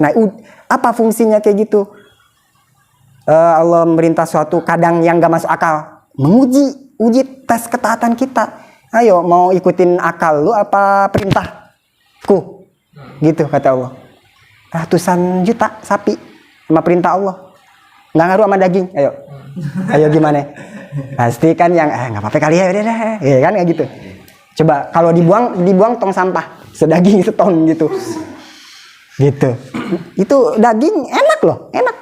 Nah, apa fungsinya kayak gitu? Allah merintah suatu kadang yang gak masuk akal, uji tes ketaatan kita. Ayo, mau ikutin akal lu apa perintahku? Gitu kata Allah. Ratusan juta sapi sama perintah Allah, nggak ngaruh sama daging. Ayo gimana? Pasti kan yang nggak apa-apa kali ya, udah deh, ya kan kayak gitu. Coba kalau dibuang tong sampah sedaging seton gitu. Itu daging enak loh, enak.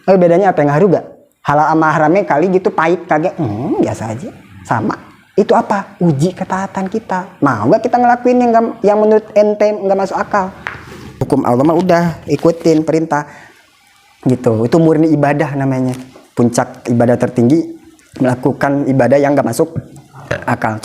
Bedanya apa, yang ngaruh gak? Halal sama haramnya kali gitu pahit kagak? Biasa aja, sama. Itu apa? Uji ketaatan kita. Mau gak kita ngelakuin yang menurut ente nggak masuk akal? Hukum Allah mah udah ikutin perintah gitu. Itu murni ibadah namanya. Puncak ibadah tertinggi melakukan ibadah yang nggak masuk akal.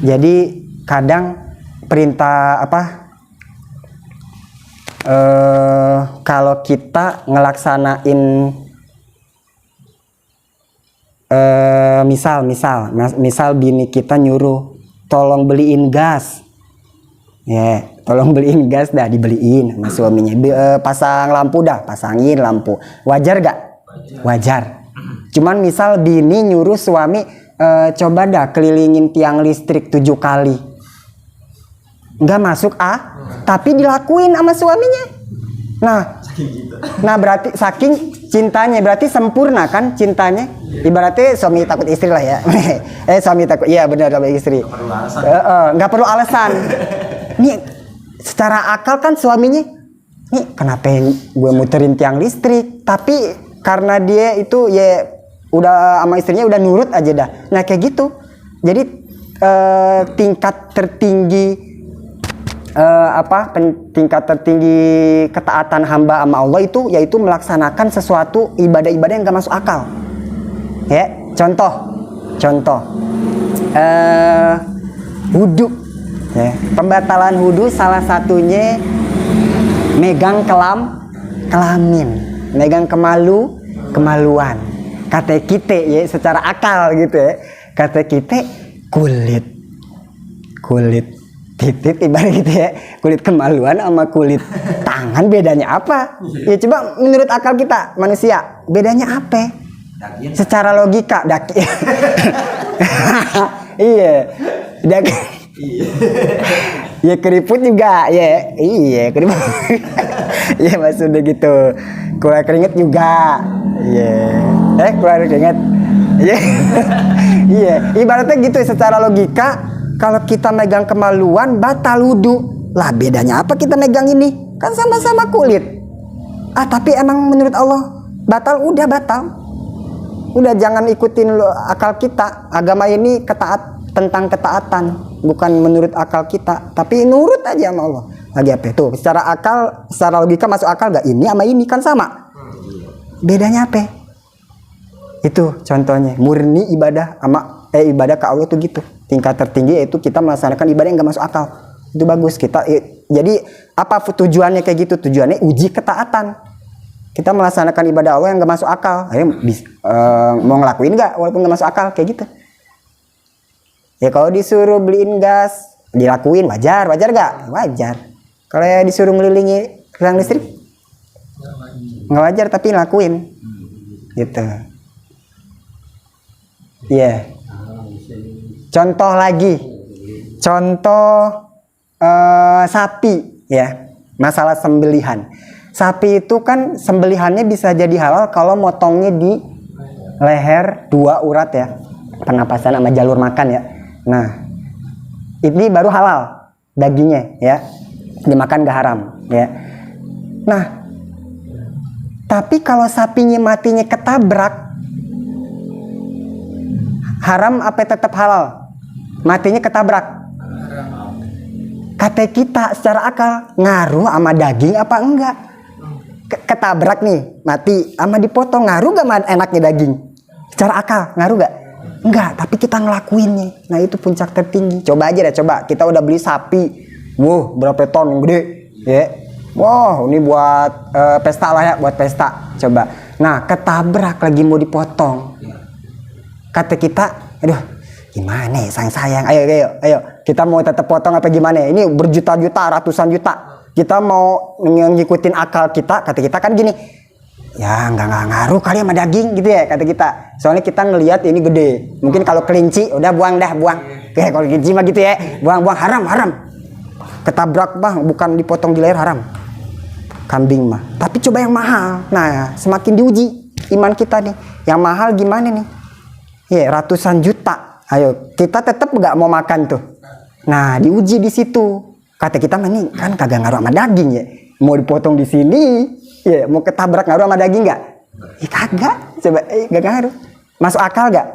Jadi kadang perintah kalau kita ngelaksanain misal bini kita nyuruh tolong beliin gas, tolong beliin gas, dah dibeliin sama suaminya. Pasang lampu, dah pasangin lampu. Wajar gak? Wajar. Cuman misal bini nyuruh suami, coba dah kelilingin tiang listrik 7 kali. Nggak masuk tapi dilakuin sama suaminya. Nah berarti saking cintanya, berarti sempurna kan cintanya. Ibaratnya suami takut istri lah ya. Suami takut, iya benar, sama istri. Nggak perlu alasan. Nih secara akal kan suaminya, nih kenapa gue muterin tiang listrik? Tapi karena dia itu udah sama istrinya udah nurut aja dah. Nah kayak gitu. Jadi tingkat tertinggi tingkat tertinggi ketaatan hamba sama Allah itu yaitu melaksanakan sesuatu ibadah-ibadah yang gak masuk akal. Ya, contoh wudu. Pembatalan wudu salah satunya megang kelamin, megang kemaluan. Kata kita secara akal gitu kata kita kulit titik ibarat gitu kulit kemaluan sama kulit tangan bedanya apa? Ya coba menurut akal kita manusia bedanya apa? Secara logika iya ya keriput juga keriput ya maksudnya gitu, keluar keringet juga keluar keringet ibaratnya gitu secara logika. Kalau kita megang kemaluan batal wudu lah, bedanya apa kita megang ini? Kan sama-sama kulit. Tapi emang menurut Allah batal, udah jangan ikutin akal kita. Agama ini tentang ketaatan, bukan menurut akal kita, tapi nurut aja sama Allah. Lagi apa tuh? Secara akal, secara logika masuk akal gak? Ini sama ini kan sama. Bedanya apa? Itu contohnya murni ibadah sama ibadah ke Allah tuh gitu. Tingkat tertinggi yaitu kita melaksanakan ibadah yang gak masuk akal. Itu bagus kita. Jadi apa tujuannya kayak gitu? Tujuannya uji ketaatan. Kita melaksanakan ibadah Allah yang gak masuk akal. Mau ngelakuin gak walaupun gak masuk akal kayak gitu. Ya kalau disuruh beliin gas dilakuin, wajar gak? Wajar. Kalau disuruh ngelilingi tiang listrik nggak wajar tapi lakuin gitu. Contoh sapi masalah sembelihan. Sapi itu kan sembelihannya bisa jadi halal kalau motongnya di leher 2 urat pernapasan sama jalur makan Nah ini baru halal dagingnya dimakan gak haram Nah tapi kalau sapinya matinya ketabrak, haram apa tetap halal? Matinya ketabrak. Kata kita secara akal ngaruh sama daging apa enggak? Ketabrak nih mati sama dipotong ngaruh gak enaknya daging? Secara akal ngaruh gak? Enggak, tapi kita ngelakuinnya. Nah itu puncak tertinggi. Coba aja deh, coba kita udah beli sapi, wow berapa ton yang gede, ya. Wow ini buat pesta lah ya, buat pesta. Coba, nah ketabrak lagi mau dipotong. Kata kita, aduh gimana ya sayang, ayo kita mau tetap potong apa gimana? Ini berjuta-juta, ratusan juta. Kita mau ngikutin akal kita. Kata kita kan gini, ya nggak ngaruh kali sama daging gitu ya, kata kita. Soalnya kita ngelihat ini gede. Mungkin kalau kelinci udah buang. Kayak kalau kelinci mah gitu ya, buang haram. Ketabrak bang, bukan dipotong di leher haram. Kambing mah. Tapi coba yang mahal. Nah semakin diuji iman kita nih. Yang mahal gimana nih? Ya ratusan juta. Ayo kita tetap nggak mau makan tuh. Nah diuji di situ. Kata kita mah nih kan kagak ngaruh sama daging ya. Mau dipotong di sini, ya mau ketabrak ngaruh sama daging nggak? Ya kagak. Coba nggak ngaruh. Masuk akal nggak?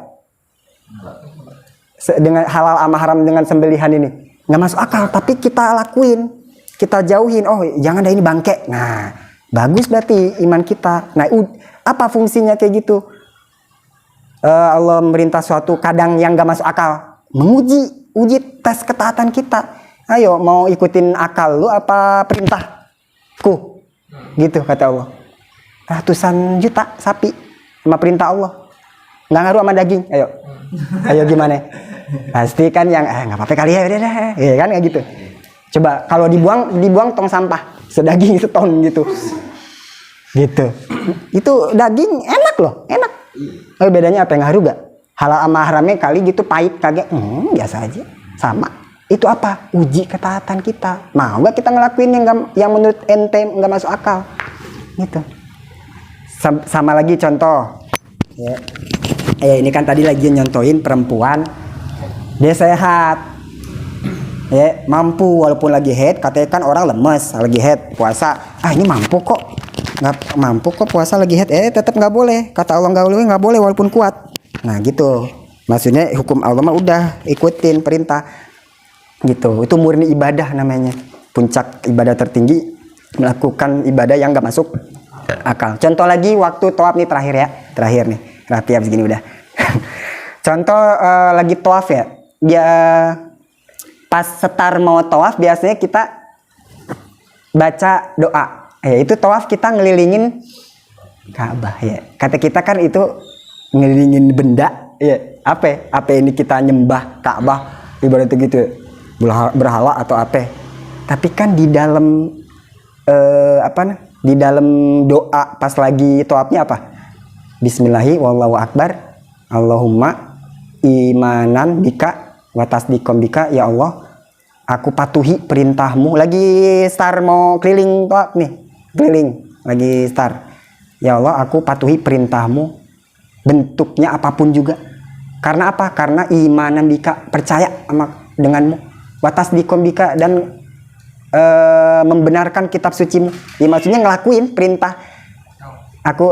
Dengan halal sama haram dengan sembelihan ini nggak masuk akal. Tapi kita lakuin, kita jauhin. Oh jangan dah ini bangke. Nah bagus berarti iman kita. Nah apa fungsinya kayak gitu? Allah memerintah suatu kadang yang gak masuk akal, uji tes ketaatan kita. Ayo mau ikutin akal lu apa perintahku, gitu kata Allah. Ratusan juta sapi sama perintah Allah, nggak ngaruh sama daging. Ayo gimana? Pasti kan yang nggak apa-apa kali ya, udah deh, ya kan kayak gitu. Coba kalau dibuang tong sampah sedaging seton gitu. Itu daging enak loh, enak. Bedanya apa, yang ngaruh gak? Halal sama haramnya kali gitu pahit kagak? Biasa aja, sama. Itu apa? Uji ketaatan kita. Mau gak kita ngelakuin yang menurut ente nggak masuk akal? Gitu. Sama lagi contoh. Ya. Ini kan tadi lagi nyontohin perempuan, dia sehat, ya mampu walaupun lagi head. Katanya kan orang lemes lagi head puasa. Ini mampu kok. Nggak mampu kok puasa lagi head, tetap nggak boleh. Kata Allah nggak boleh walaupun kuat. Nah gitu, maksudnya hukum Allah mah udah ikutin perintah gitu. Itu murni ibadah namanya, puncak ibadah tertinggi, melakukan ibadah yang nggak masuk akal. Contoh lagi waktu tawaf nih, terakhir nih rapi habis gini udah. Contoh lagi tawaf ya, dia pas setar mau tawaf biasanya kita baca doa. Itu tawaf kita ngelilingin Ka'bah ya. Kata kita kan itu ngelilingin benda ya. Apa ini kita nyembah Ka'bah ibaratnya gitu ya. Berhala atau apa. Tapi kan di dalam di dalam doa pas lagi tawafnya apa? Bismillahi wallahu akbar. Allahumma imanan bika wa tasdiqom bika, ya Allah aku patuhi perintahmu. Lagi start mau keliling tawaf nih. Lagi start. Ya Allah aku patuhi perintahmu, bentuknya apapun juga. Karena apa? Karena imanan bika, percaya sama denganmu, watas dikombika, dan membenarkan kitab sucimu. Ya, maksudnya ngelakuin perintah. Aku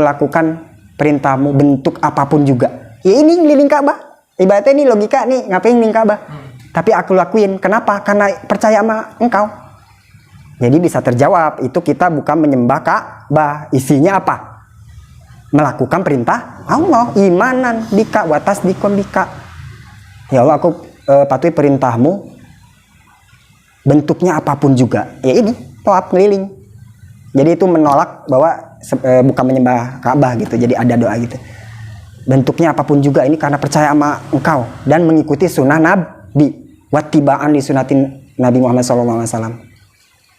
lakukan perintahmu bentuk apapun juga. Ya ini ngeliling Ka'bah. Ibaratnya ini logika nih, ngapain ngeliling Ka'bah? Tapi aku lakuin. Kenapa? Karena percaya sama engkau. Jadi bisa terjawab, itu kita bukan menyembah Ka'bah. Isinya apa? Melakukan perintah Allah, imanan bika watas dikon bika. Ya Allah aku patuhi perintahmu, bentuknya apapun juga. Ya ini tawaf keliling. Jadi itu menolak bahwa bukan menyembah Ka'bah gitu. Jadi ada doa gitu. Bentuknya apapun juga ini karena percaya sama engkau dan mengikuti sunnah Nabi. Wattiba'an li sunnatin Nabi Muhammad SAW.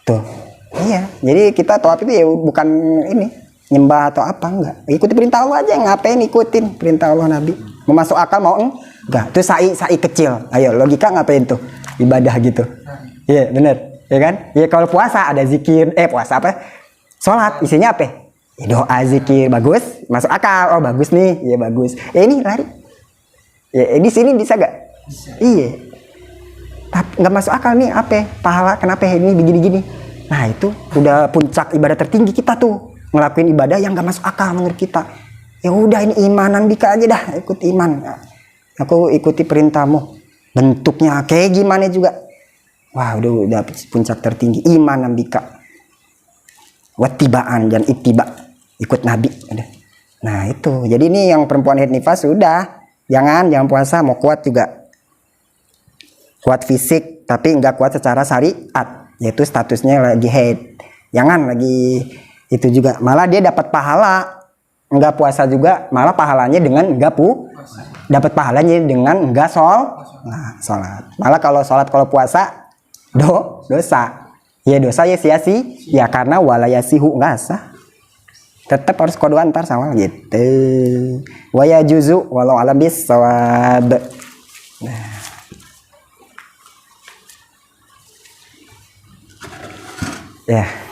Tuh, iya. Jadi kita tawaf itu ya bukan ini nyembah atau apa, enggak. Ikuti perintah Allah aja, ngapain ikutin perintah Allah Nabi? Mau masuk akal mau enggak? Itu sa'i kecil. Ayo logika ngapain tuh? Ibadah gitu. Iya, bener. Ya kan? Ya kalau puasa ada zikir, puasa apa? Salat isinya apa? Ya, doa, zikir, bagus, masuk akal. Oh, bagus nih. Ya bagus. Ini lari. Ya, di sini bisa enggak? Bisa. Iya. Tapi nggak masuk akal nih, apa pahala kenapa ini begini-gini. Nah itu udah puncak ibadah tertinggi kita tuh, ngelakuin ibadah yang nggak masuk akal menurut kita. Ya udah ini imanan bika aja dah, ikut iman. Aku ikuti perintahmu, bentuknya kayak gimana juga. Wah udah puncak tertinggi, imanan bika. Wattiba'an dan ittiba, ikut Nabi. Nah itu, jadi ini yang perempuan haid nifas sudah, jangan puasa, mau kuat juga kuat fisik tapi nggak kuat secara syariat, yaitu statusnya lagi haid, jangan lagi itu juga, malah dia dapat pahala, nggak puasa juga malah pahalanya dengan dapat pahalanya dengan nggak sholat, malah kalau sholat kalau puasa dosa ya sia-sia ya, karena walayasihu nggak sah, tetap harus kodoan ntar sama gitu. Waya juzu walau alam bis sawab. Nah. Ya.